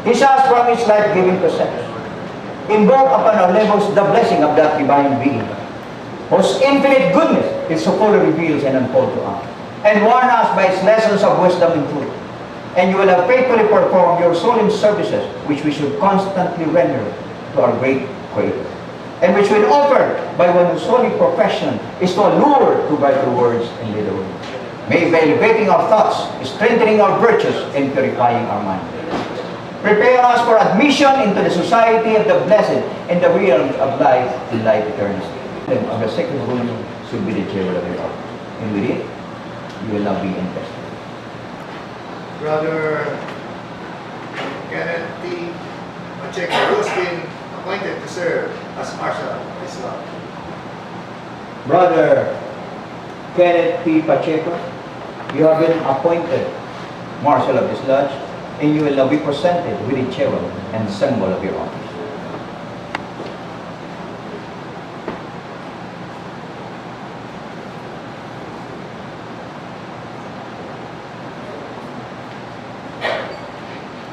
He shall from his life-giving presence invoke upon our levels the blessing of that divine being, whose infinite goodness is so fully revealed and unfolded to us, and warn us by its lessons of wisdom and truth. And you will have faithfully performed your solemn services, which we should constantly render to our great Creator, and which will offer by one whose holy profession is to allure to brighter words and lead the way. May by elevating our thoughts, strengthening our virtues, and purifying our minds, prepare us for admission into the society of the blessed and the realms of life and life eternity. And of the second room should be the chair of your office. And with it, you will now be invested. Brother Kenneth T. Pacheco, who has been appointed to serve as Marshal of Islam. Brother Kenneth T. Pacheco, you have been appointed Marshal of this Lodge, and you will now be presented with the cherub and symbol of your office.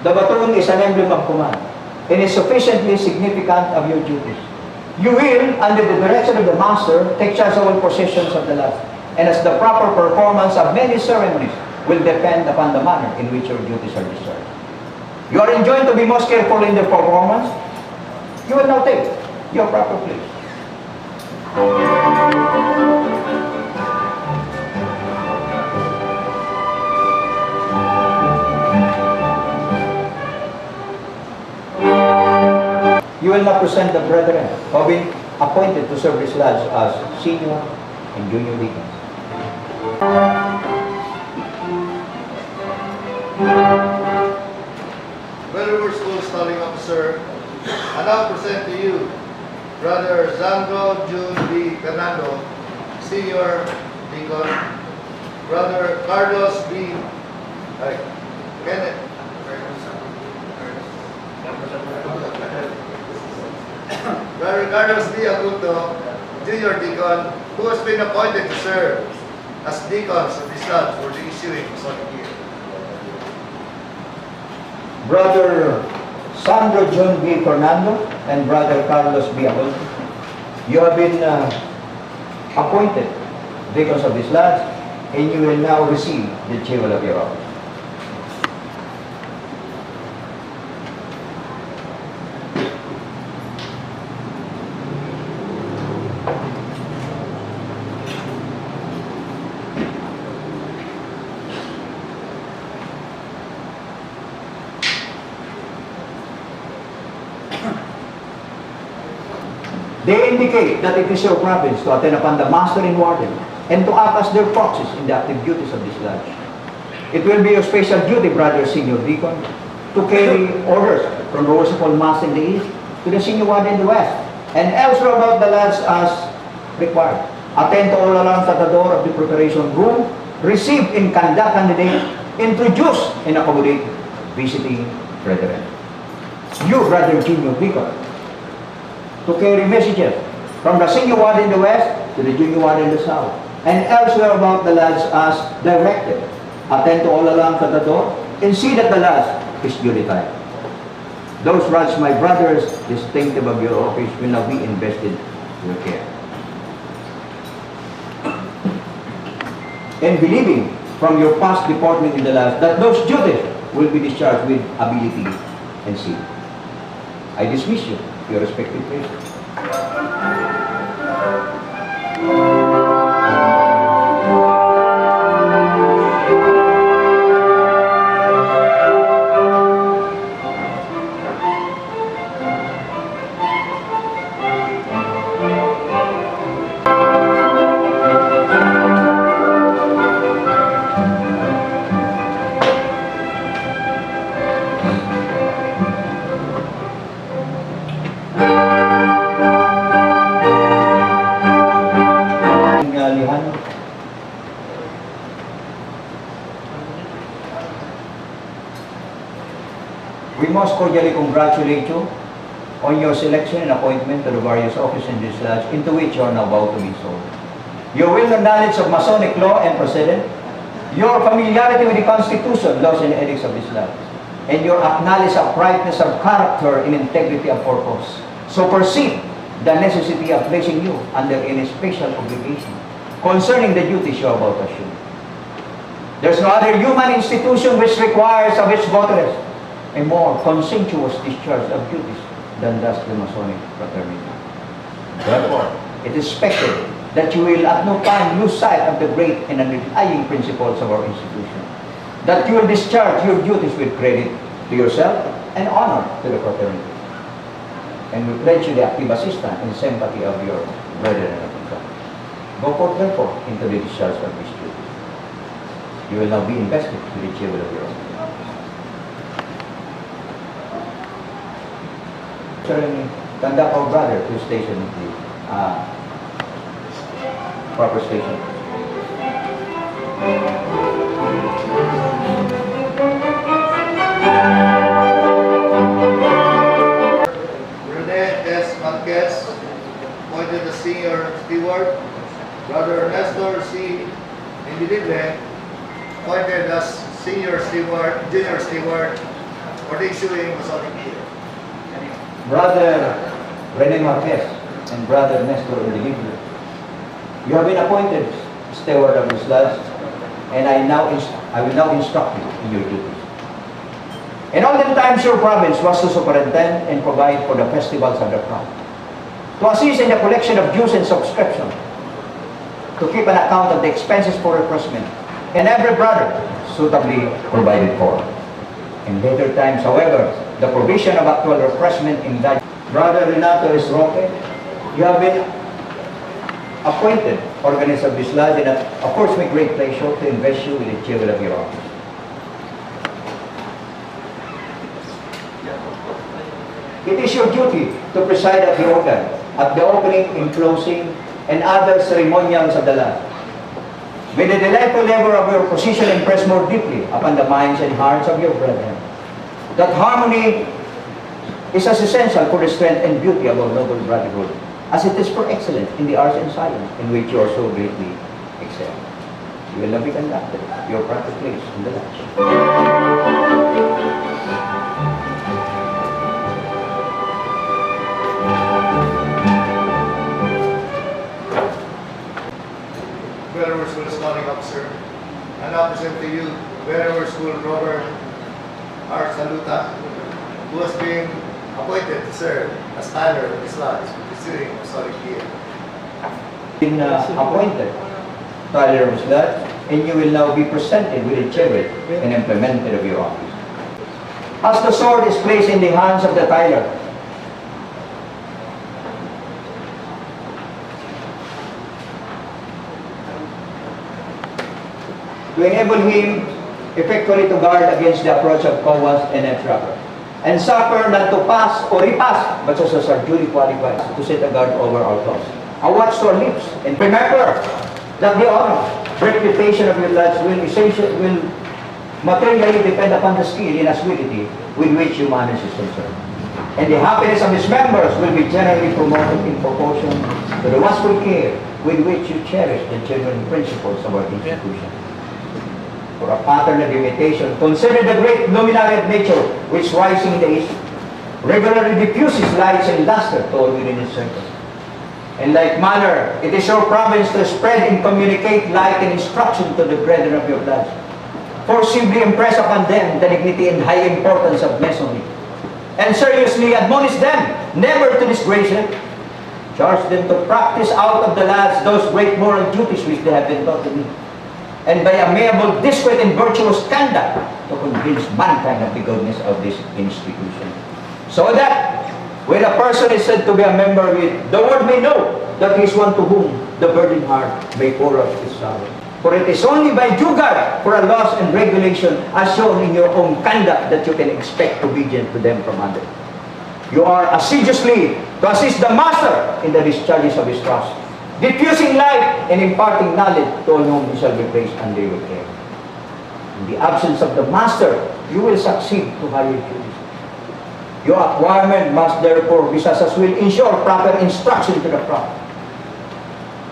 The baton is an emblem of command and is sufficiently significant of your duties. You will, under the direction of the Master, take charge of all possessions of the Lodge, and as the proper performance of many ceremonies will depend upon the manner in which your duties are discharged. You are enjoined to be most careful in the performance. You will now take your proper place. You will now present the brethren who have been appointed to serve this lodge as senior and junior deacons. Valuable School Stalling Officer, I now present to you Brother Zandro Jun B. Fernando, Senior Deacon, Brother Carlos B. Kenneth. Brother Carlos B. Aguto, Junior Deacon, who has been appointed to serve as deacons of this lodge for the ensuing Masonic year. Brother Sandro John B. Fernando and Brother Carlos B. Aguto, you have been appointed deacons of this lodge, and you will now receive the jewel of your office. They indicate that it is your province to attend upon the master and warden and to act as their proxies in the active duties of this lodge. It will be your special duty, brother senior deacon, to carry orders from the worshipful mass in the east to the senior warden in the west, and elsewhere about the lodge as required. Attend to all alarms at the door of the preparation room, receive and conduct candidate, introduce and accommodate visiting brethren. You, brother junior deacon, to carry messages from the senior ward in the west to the junior ward in the south, and elsewhere about the lodge as directed. Attend to all alarms at the door and see that the lodge is duly tied. Those rods, my brothers, distinctive of your office, will now be invested with care. And believing from your past deportment in the lodge that those duties will be discharged with ability and zeal, I dismiss you to your respective places. We most cordially congratulate you on your selection and appointment to the various offices in this lodge into which you are now about to be installed. Your will and knowledge of Masonic law and procedure, your familiarity with the Constitution, laws, and edicts of this lodge, and your acknowledged uprightness of character and integrity of purpose. So perceive the necessity of placing you under any special obligation concerning the duties you are about to assume. There's no other human institution which requires of its votaries a more conscientious discharge of duties than does the Masonic fraternity. Therefore, it is expected that you will at no time lose sight of the great and undying principles of our institution, that you will discharge your duties with credit to yourself and honor to the fraternity. And we pledge you the active assistance and sympathy of your brethren and officers. Go forth, therefore, into the discharge of these duties. You will now be invested with the Pdgl of your own. Conduct our brother to station the proper station. Appointed as Senior Steward. Brother Nestor C. Pdgl, appointed as Junior Steward for the issuing Masonic Pdgl. Brother Rene Marquez and Brother Nestor Pdgl, you have been appointed steward of this lodge, and I will now instruct you in your duties. In all the times your province was to superintend and provide for the festivals of the crown, to assist in the collection of dues and subscription, to keep an account of the expenses for refreshment, and every brother suitably provided for. In later times, however, the provision of actual refreshment in that. Brother Renato S. Roque, you have been appointed organist of this lodge, and of course, with great pleasure to invest you with the Pdgl of your office. It is your duty to preside at the organ, at the opening and closing, and other ceremonials of the lodge. May the delightful labor of your position impress more deeply upon the minds and hearts of your brethren that harmony is as essential for the strength and beauty of our noble brotherhood as it is for excellence in the arts and science in which you are so greatly excel. You will now be conducted to your proper place in the lodge. Wherever School Starting Officer, I now present to you Wherever School Robert R. Saluta, who has been appointed to serve as Tyler of this lodge, pursuing Masonic Pdgl. Been appointed Tyler of this lodge, and you will now be presented with a chariot and implemented of your office. As the sword is placed in the hands of the Tyler, to enable him effectively to guard against the approach of cowards and entrappers, and suffer not to pass or repass, but as are duly qualified to set a guard over our thoughts, a watch to our lips, and remember that the honor, reputation of your lodge will materially depend upon the skill and assiduity with which you manage is concerned, and the happiness of its members will be generally promoted in proportion to the watchful care with which you cherish the genuine principles of our institution. For a pattern of imitation, consider the great luminary of nature which rising in the east regularly diffuses lights and luster to all within its circle. In like manner, it is your province to spread and communicate light and instruction to the brethren of your lodge. Forcibly impress upon them the dignity and high importance of Masonry, and seriously admonish them never to disgrace it. Charge them to practice out of the lodge those great moral duties which they have been taught to me, and by amiable, discreet, and virtuous conduct to convince mankind of the goodness of this institution. So that, when a person is said to be a member of it, the world may know that he is one to whom the burdened heart may pour out his sorrow. For it is only by due regard for a laws and regulation as shown in your own conduct that you can expect obedience to them from others. You are assiduously to assist the master in the discharges of his trust, diffusing light and imparting knowledge to all whom he shall be placed under your care. In the absence of the master, you will succeed to higher duties. Your acquirement must therefore be such as will ensure proper instruction to the flock.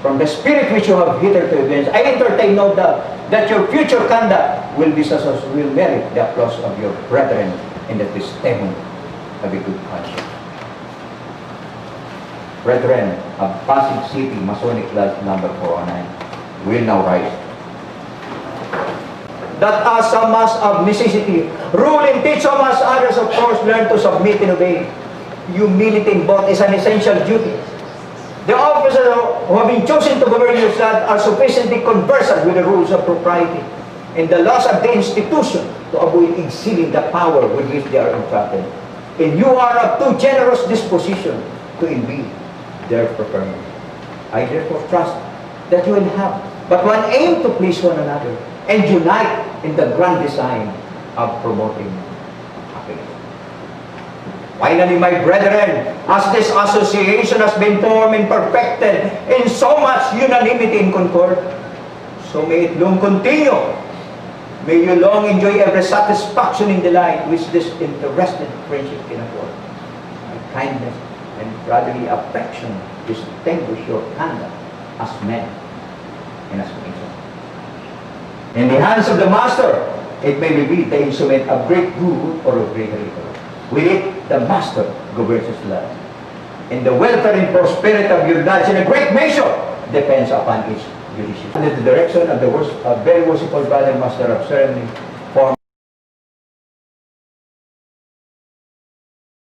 From the spirit which you have hitherto evinced, I entertain no doubt that your future conduct will be such as will merit the applause of your brethren and the testimony of a good conscience. Brethren of Pasig City, Masonic Lodge number 409 will now rise. That as a mass of necessity, rule and teach of us others, of course, learn to submit and obey. Humility in both is an essential duty. The officers who have been chosen to govern your land are sufficiently conversant with the rules of propriety and the laws of the institution to avoid exceeding the power with which they are entrusted. And you are of too generous disposition to envy their preferment. I therefore trust that you will have but one aim to please one another and unite in the grand design of promoting happiness. Finally, my brethren, as this association has been formed and perfected in so much unanimity and concord, so may it long continue. May you long enjoy every satisfaction in delight which this interested friendship can afford. My kindness and brotherly affection distinguish your conduct as men and as nation. In the hands of the master, it may be the instrument of great good or of great evil. With it, the master governs his life. And the welfare and prosperity of your lives in a great measure depends upon its judiciary. Under the direction of the very worshipful brother master of ceremony,